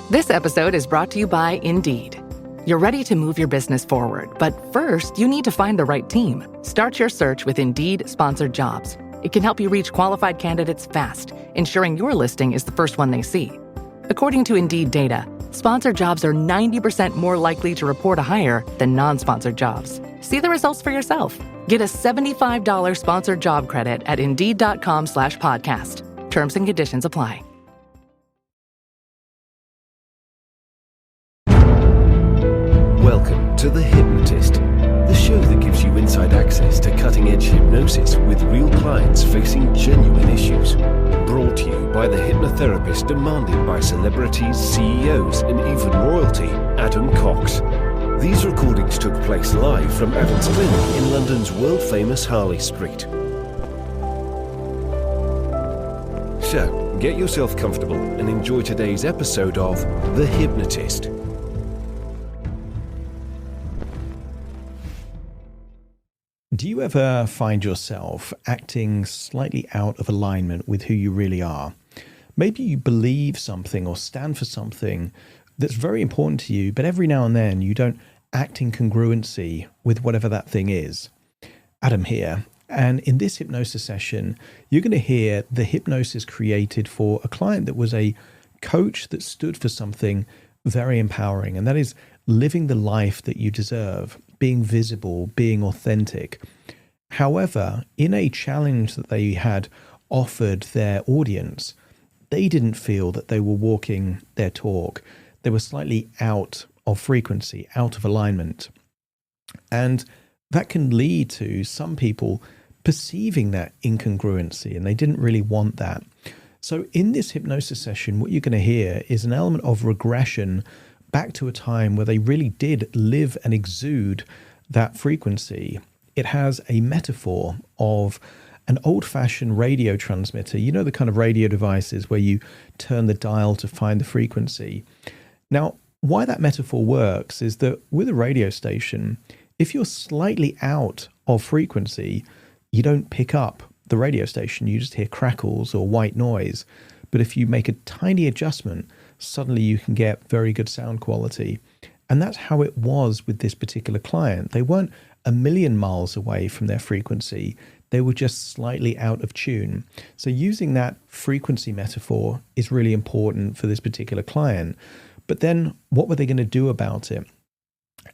This episode is brought to you by Indeed. You're ready to move your business forward, but first, you need to find the right team. Start your search with Indeed Sponsored Jobs. It can help you reach qualified candidates fast, ensuring your listing is the first one they see. According to Indeed data, sponsored jobs are 90% more likely to report a hire than non-sponsored jobs. See the results for yourself. Get a $75 sponsored job credit at Indeed.com/podcast. Terms and conditions apply. Welcome to The Hypnotist, the show that gives you inside access to cutting-edge hypnosis with real clients facing genuine issues. Brought to you by the hypnotherapist demanded by celebrities, CEOs, and even royalty, Adam Cox. These recordings took place live from Adam's clinic in London's world-famous Harley Street. So, get yourself comfortable and enjoy today's episode of The Hypnotist. Do you ever find yourself acting slightly out of alignment with who you really are? Maybe you believe something or stand for something that's very important to you, but every now and then you don't act in congruency with whatever that thing is. Adam here, and in this hypnosis session, you're going to hear the hypnosis created for a client that was a coach that stood for something very empowering, and that is living the life that you deserve, being visible, being authentic. However, in a challenge that they had offered their audience, they didn't feel that they were walking their talk. They were slightly out of frequency, out of alignment. And that can lead to some people perceiving that incongruency, and they didn't really want that. So in this hypnosis session, what you're going to hear is an element of regression back to a time where they really did live and exude that frequency. It has a metaphor of an old-fashioned radio transmitter. You know, the kind of radio devices where you turn the dial to find the frequency. Now, why that metaphor works is that with a radio station, if you're slightly out of frequency, you don't pick up the radio station. You just hear crackles or white noise. But if you make a tiny adjustment, suddenly you can get very good sound quality. And that's how it was with this particular client. They weren't a million miles away from their frequency. They were just slightly out of tune. So using that frequency metaphor is really important for this particular client. But then what were they going to do about it?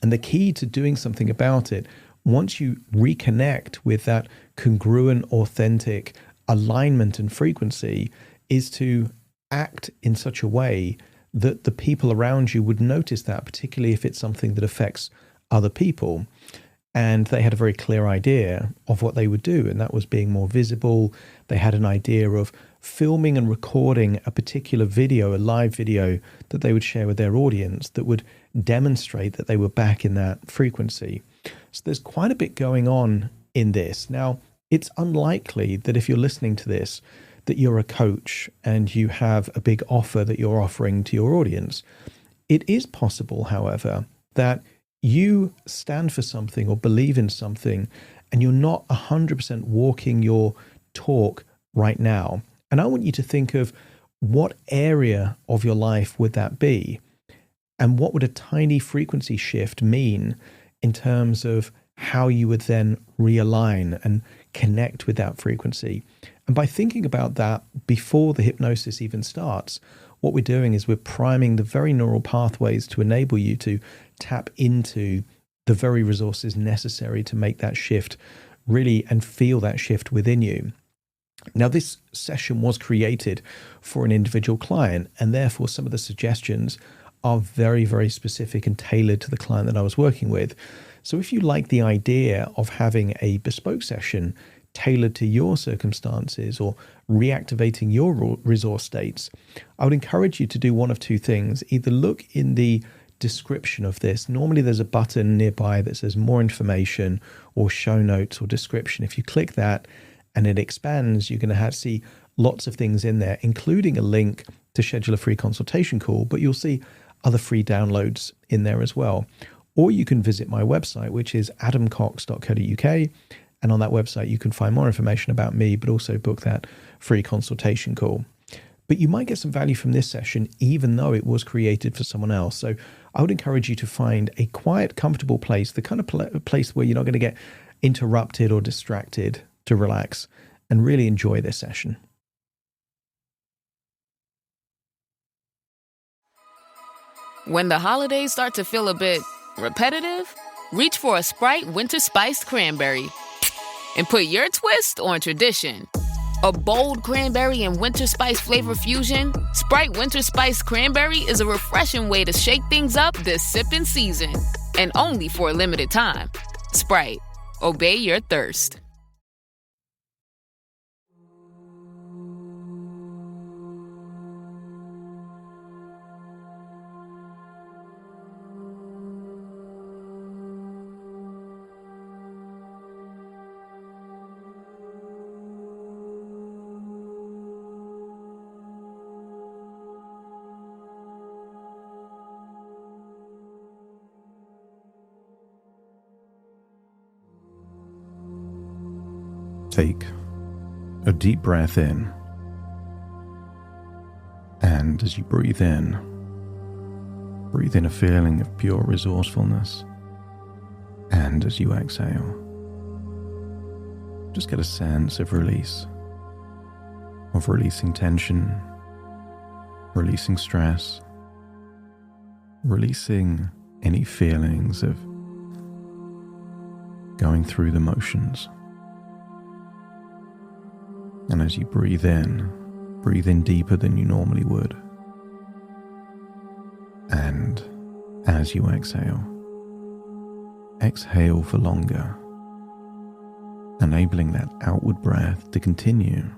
And the key to doing something about it, once you reconnect with that congruent, authentic alignment and frequency, is to act in such a way that the people around you would notice that, particularly if it's something that affects other people. And they had a very clear idea of what they would do, and that was being more visible. They had an idea of filming and recording a particular video, a live video that they would share with their audience that would demonstrate that they were back in that frequency. So there's quite a bit going on in this. Now, it's unlikely that if you're listening to this, that you're a coach and you have a big offer that you're offering to your audience. It is possible, however, that you stand for something or believe in something and you're not 100% walking your talk right now. And I want you to think of what area of your life would that be? And what would a tiny frequency shift mean in terms of how you would then realign and connect with that frequency? And by thinking about that before the hypnosis even starts, what we're doing is we're priming the very neural pathways to enable you to tap into the very resources necessary to make that shift really and feel that shift within you. Now, this session was created for an individual client, and therefore some of the suggestions are very, very specific and tailored to the client that I was working with. So if you like the idea of having a bespoke session tailored to your circumstances or reactivating your resource states, I would encourage you to do one of two things. Either look in the description of this. Normally there's a button nearby that says more information or show notes or description. If you click that and it expands, you're going to see lots of things in there, including a link to schedule a free consultation call, but you'll see other free downloads in there as well. Or you can visit my website, which is adamcox.co.uk. And on that website, you can find more information about me, but also book that free consultation call. But you might get some value from this session, even though it was created for someone else. So I would encourage you to find a quiet, comfortable place, the kind of place where you're not going to get interrupted or distracted, to relax and really enjoy this session. When the holidays start to feel a bit repetitive, reach for a Sprite Winter Spiced Cranberry and put your twist on tradition. A bold cranberry and winter spice flavor fusion, Sprite Winter Spiced Cranberry is a refreshing way to shake things up this sipping season. And only for a limited time. Sprite, obey your thirst. Take a deep breath in, and as you breathe in a feeling of pure resourcefulness, and as you exhale, just get a sense of release, of releasing tension, releasing stress, releasing any feelings of going through the motions. And as you breathe in deeper than you normally would. And as you exhale for longer, enabling that outward breath to continue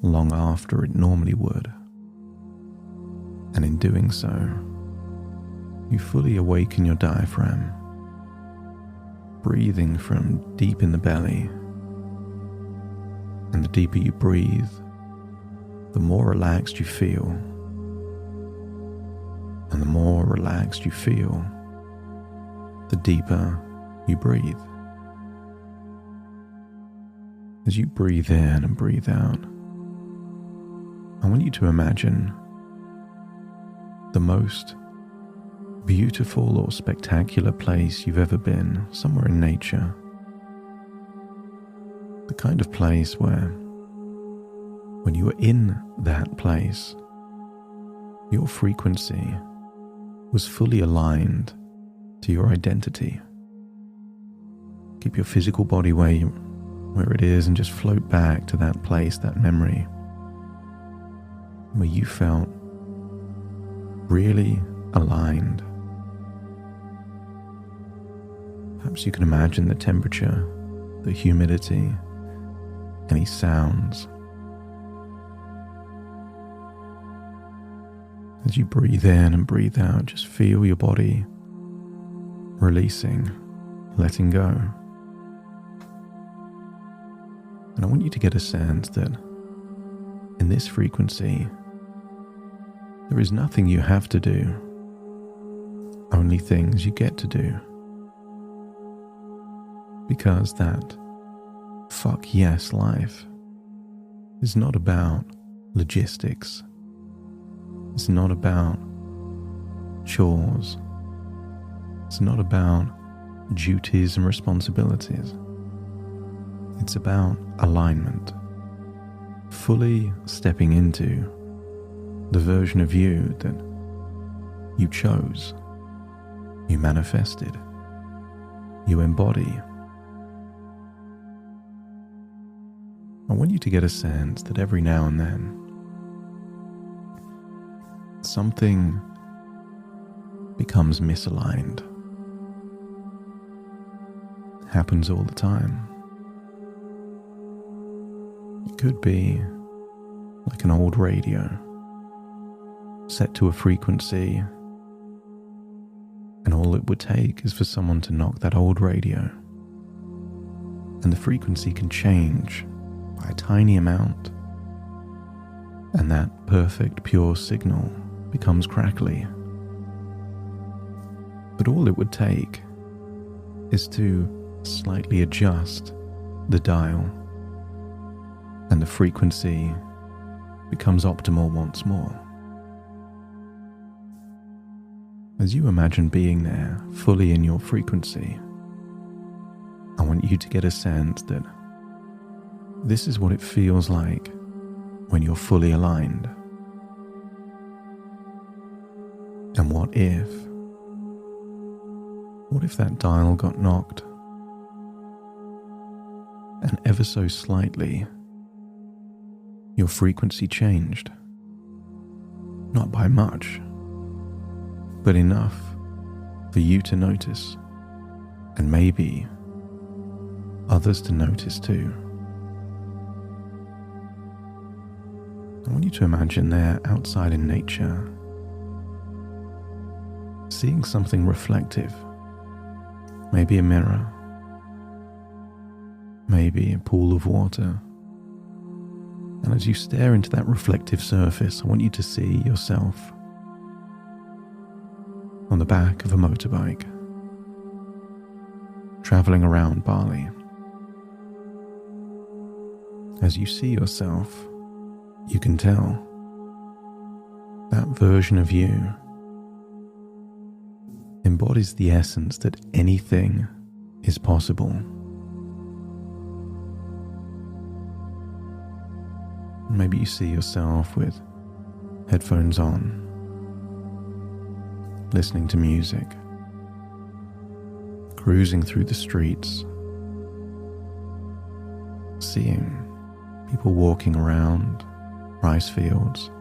long after it normally would. And in doing so, you fully awaken your diaphragm, breathing from deep in the belly. And the deeper you breathe, the more relaxed you feel. And the more relaxed you feel, the deeper you breathe. As you breathe in and breathe out, I want you to imagine the most beautiful or spectacular place you've ever been, somewhere in nature. The kind of place where, when you are in that place, your frequency was fully aligned to your identity. Keep your physical body where it is and just float back to that place, that memory, where you felt really aligned. Perhaps you can imagine the temperature, the humidity, any sounds. As you breathe in and breathe out, just feel your body releasing, letting go. And I want you to get a sense that in this frequency, there is nothing you have to do, only things you get to do. Because that fuck yes life is not about logistics. It's not about chores. It's not about duties and responsibilities. It's about alignment. Fully stepping into the version of you that you chose, you manifested, you embody. I want you to get a sense that every now and then, something becomes misaligned. It happens all the time. It could be like an old radio, set to a frequency, and all it would take is for someone to knock that old radio, and the frequency can change by a tiny amount, and that perfect pure signal becomes crackly. But all it would take is to slightly adjust the dial, and the frequency becomes optimal once more. As you imagine being there, fully in your frequency, I want you to get a sense that this is what it feels like when you're fully aligned. And what if that dial got knocked? And ever so slightly, your frequency changed. Not by much, but enough for you to notice, and maybe others to notice too. I want you to imagine there outside in nature, seeing something reflective, maybe a mirror, maybe a pool of water. And as you stare into that reflective surface, I want you to see yourself on the back of a motorbike, traveling around Bali. As you see yourself, you can tell that version of you embodies the essence that anything is possible. Maybe you see yourself with headphones on, listening to music, cruising through the streets, seeing people walking around rice fields.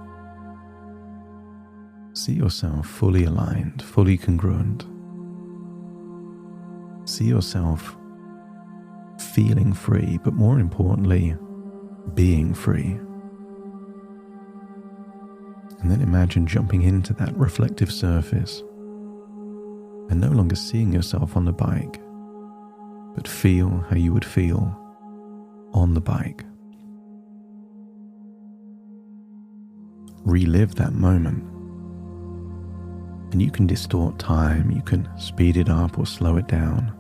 See yourself fully aligned, fully congruent. See yourself feeling free, but more importantly, being free. And then imagine jumping into that reflective surface and no longer seeing yourself on the bike, but feel how you would feel on the bike. Relive that moment. And you can distort time, you can speed it up or slow it down.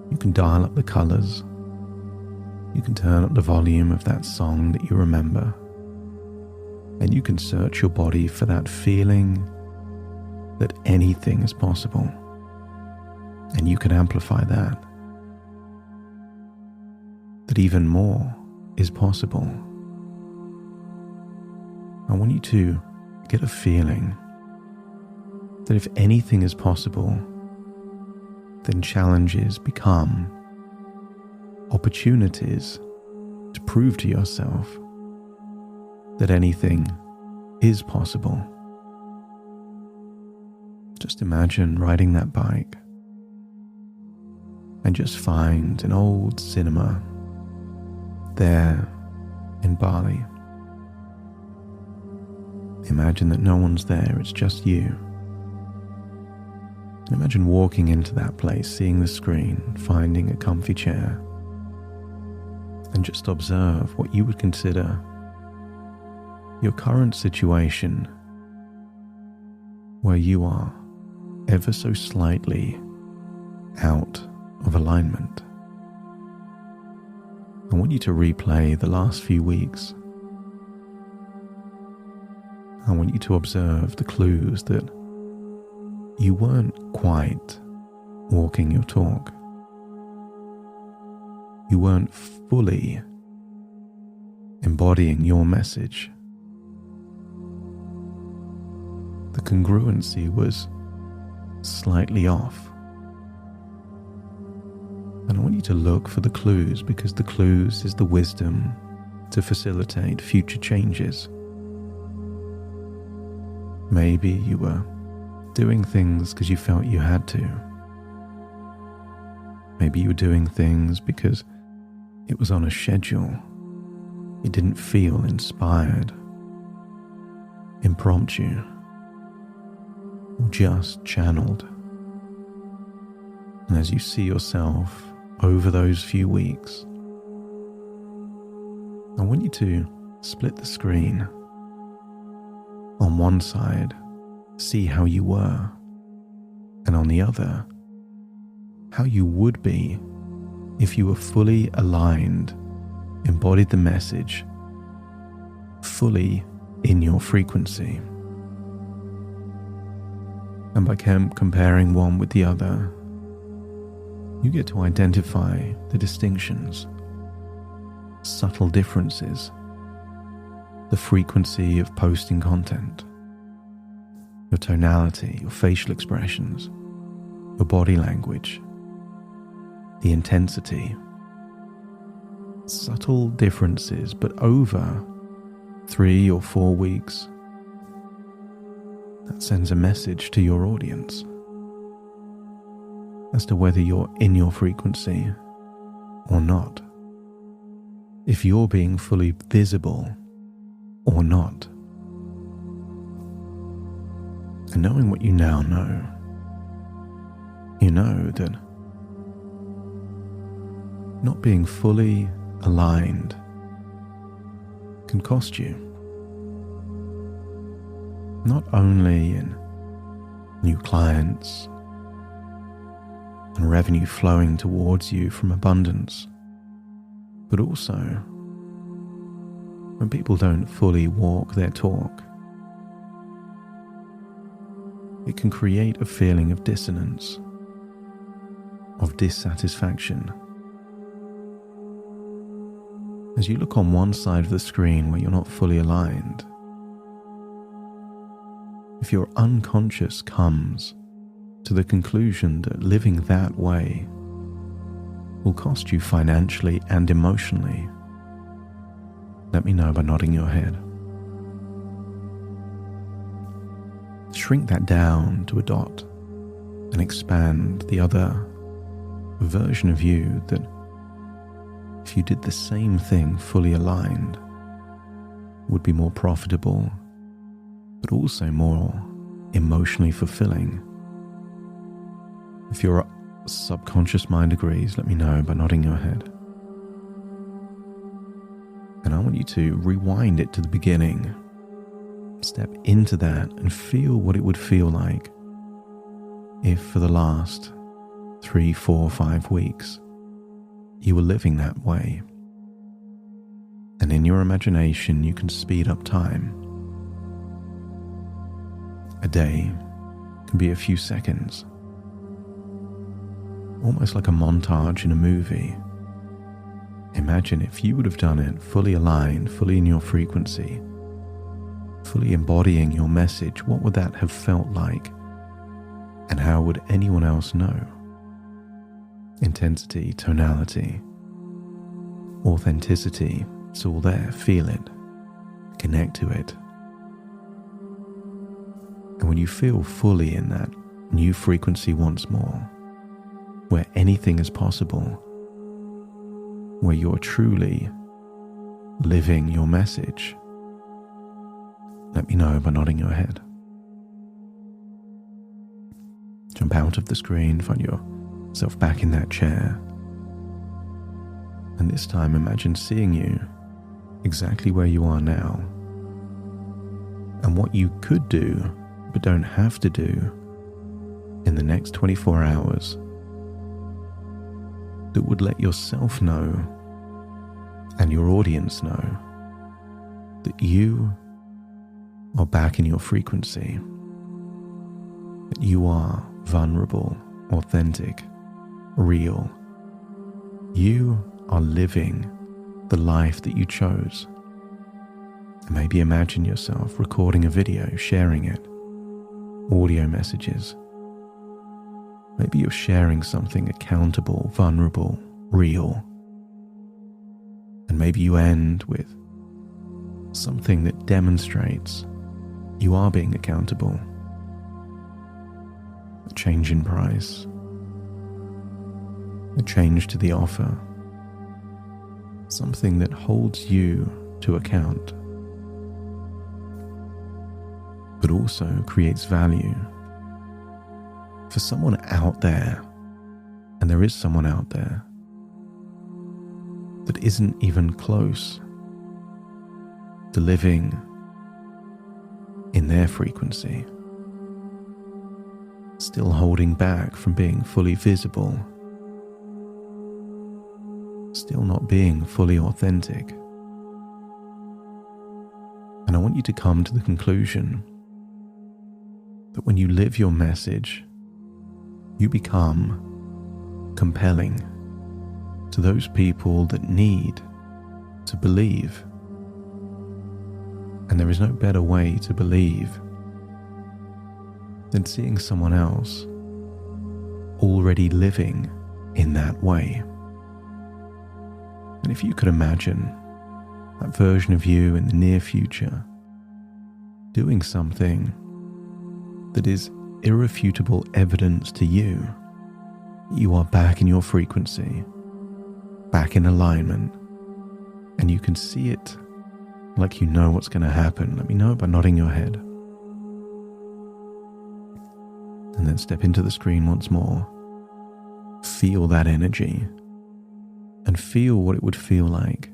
You can dial up the colors. You can turn up the volume of that song that you remember. And you can search your body for that feeling that anything is possible. And you can amplify that even more is possible. I want you to get a feeling that if anything is possible, then challenges become opportunities to prove to yourself that anything is possible. Just imagine riding that bike and just find an old cinema there in Bali. Imagine that no one's there, it's just you. And imagine walking into that place, seeing the screen, finding a comfy chair, and just observe what you would consider your current situation, where you are ever so slightly out of alignment. I want you to replay the last few weeks. I want you to observe the clues that you weren't quite walking your talk. You weren't fully embodying your message. The congruency was slightly off. And I want you to look for the clues, because the clues is the wisdom to facilitate future changes. Maybe you were doing things because you felt you had to. Maybe you were doing things because it was on a schedule. You didn't feel inspired, impromptu, or just channeled. And as you see yourself over those few weeks, I want you to split the screen. On one side, see how you were, and on the other, how you would be if you were fully aligned, embodied the message, fully in your frequency. And by comparing one with the other, you get to identify the distinctions, subtle differences, the frequency of posting content, your tonality, your facial expressions, your body language, the intensity. Subtle differences, but over 3 or 4 weeks, that sends a message to your audience as to whether you're in your frequency or not, if you're being fully visible or not. And knowing what you now know, you know that not being fully aligned can cost you, not only in new clients and revenue flowing towards you from abundance, but also when people don't fully walk their talk. It can create a feeling of dissonance, of dissatisfaction. As you look on one side of the screen where you're not fully aligned, if your unconscious comes to the conclusion that living that way will cost you financially and emotionally, let me know by nodding your head. Shrink that down to a dot and expand the other version of you that if you did the same thing fully aligned would be more profitable, but also more emotionally fulfilling. If your subconscious mind agrees, let me know by nodding your head. And I want you to rewind it to the beginning. Step into that and feel what it would feel like if for the last 3, 4, 5 weeks you were living that way. And in your imagination, you can speed up time. A day can be a few seconds, almost like a montage in a movie. Imagine if you would have done it fully aligned, fully in your frequency, fully embodying your message. What would that have felt like? And how would anyone else know? Intensity, tonality, authenticity, it's all there. Feel it, connect to it. And when you feel fully in that new frequency once more, where anything is possible, where you're truly living your message, let me know by nodding your head. Jump out of the screen, find yourself back in that chair. And this time imagine seeing you exactly where you are now, and what you could do but don't have to do in the next 24 hours that would let yourself know and your audience know that you are back in your frequency, that you are vulnerable, authentic, real. You are living the life that you chose. And maybe imagine yourself recording a video, sharing it, audio messages. Maybe you're sharing something accountable, vulnerable, real. And maybe you end with something that demonstrates you are being accountable. A change in price, a change to the offer, something that holds you to account, but also creates value for someone out there. And there is someone out there that isn't even close to living in their frequency, still holding back from being fully visible, still not being fully authentic. And I want you to come to the conclusion that when you live your message, you become compelling to those people that need to believe. And there is no better way to believe than seeing someone else already living in that way. And if you could imagine that version of you in the near future doing something that is irrefutable evidence to you, you are back in your frequency, back in alignment, and you can see it like you know what's going to happen. Let me know by nodding your head. And then step into the screen once more. Feel that energy and feel what it would feel like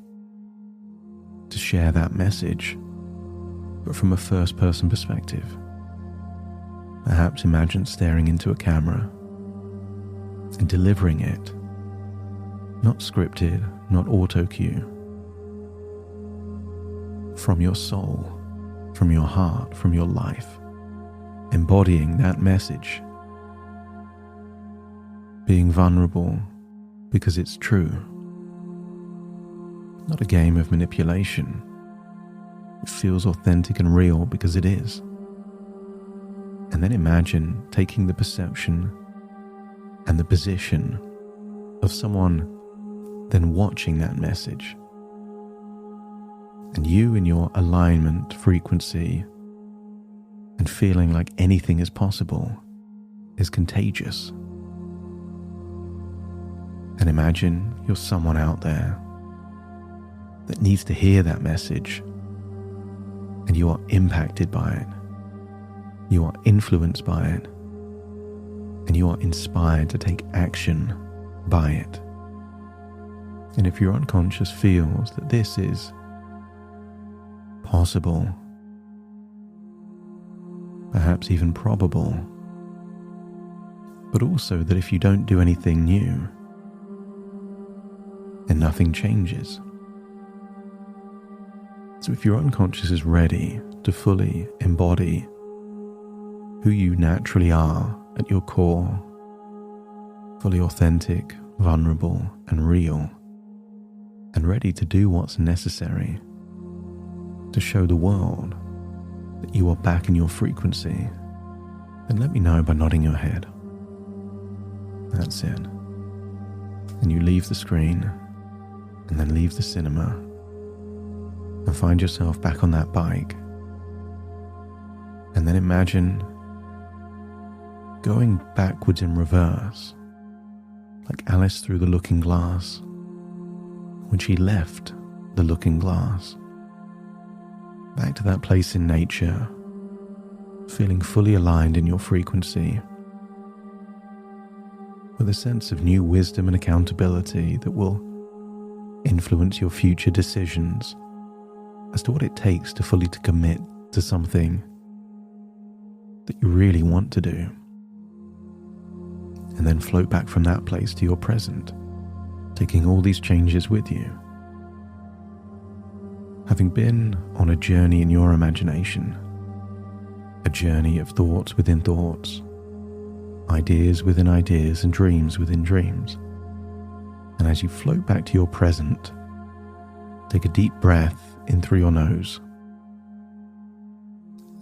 to share that message, but from a first-person perspective. Perhaps imagine staring into a camera and delivering it, not scripted, not auto-cue, from your soul, from your heart, from your life, embodying that message, being vulnerable because it's true, not a game of manipulation. It feels authentic and real because it is. And then imagine taking the perception and the position of someone then watching that message. And you in your alignment, frequency, and feeling like anything is possible is contagious. And imagine you're someone out there that needs to hear that message, and you are impacted by it. You are influenced by it, and you are inspired to take action by it. And if your unconscious feels that this is possible, perhaps even probable, but also that if you don't do anything new, then nothing changes. So if your unconscious is ready to fully embody who you naturally are at your core, fully authentic, vulnerable, and real, and ready to do what's necessary to show the world that you are back in your frequency, then let me know by nodding your head. That's it. And you leave the screen, and then leave the cinema, and find yourself back on that bike. And then imagine going backwards in reverse, like Alice through the looking glass, when she left the looking glass. Back to that place in nature, feeling fully aligned in your frequency, with a sense of new wisdom and accountability that will influence your future decisions as to what it takes to fully commit to something that you really want to do. And then float back from that place to your present, taking all these changes with you. Having been on a journey in your imagination, a journey of thoughts within thoughts, ideas within ideas, and dreams within dreams. And as you float back to your present, take a deep breath in through your nose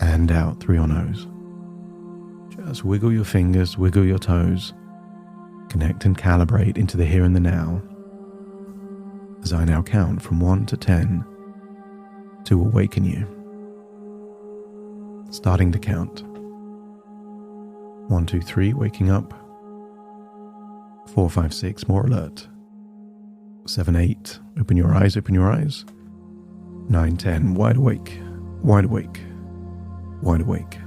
and out through your nose. Just wiggle your fingers, wiggle your toes, connect and calibrate into the here and the now, as I now count from 1 to 10 to awaken you. Starting to count. 1, 2, 3, waking up. 4, 5, 6, more alert. 7, 8, open your eyes, open your eyes. 9, 10, wide awake, wide awake, wide awake.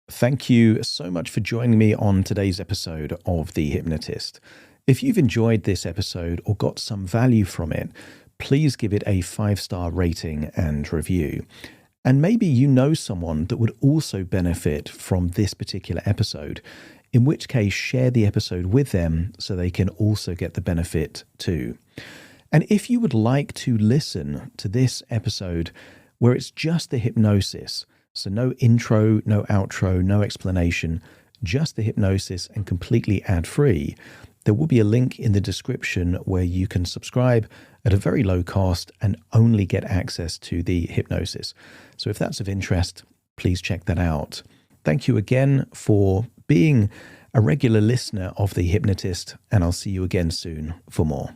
Thank you so much for joining me on today's episode of The Hypnotist. If you've enjoyed this episode or got some value from it, please give it a 5-star rating and review. And maybe you know someone that would also benefit from this particular episode, in which case share the episode with them so they can also get the benefit too. And if you would like to listen to this episode where it's just the hypnosis, so no intro, no outro, no explanation, just the hypnosis and completely ad-free, there will be a link in the description where you can subscribe at a very low cost and only get access to the hypnosis. So if that's of interest, please check that out. Thank you again for being a regular listener of The Hypnotist, and I'll see you again soon for more.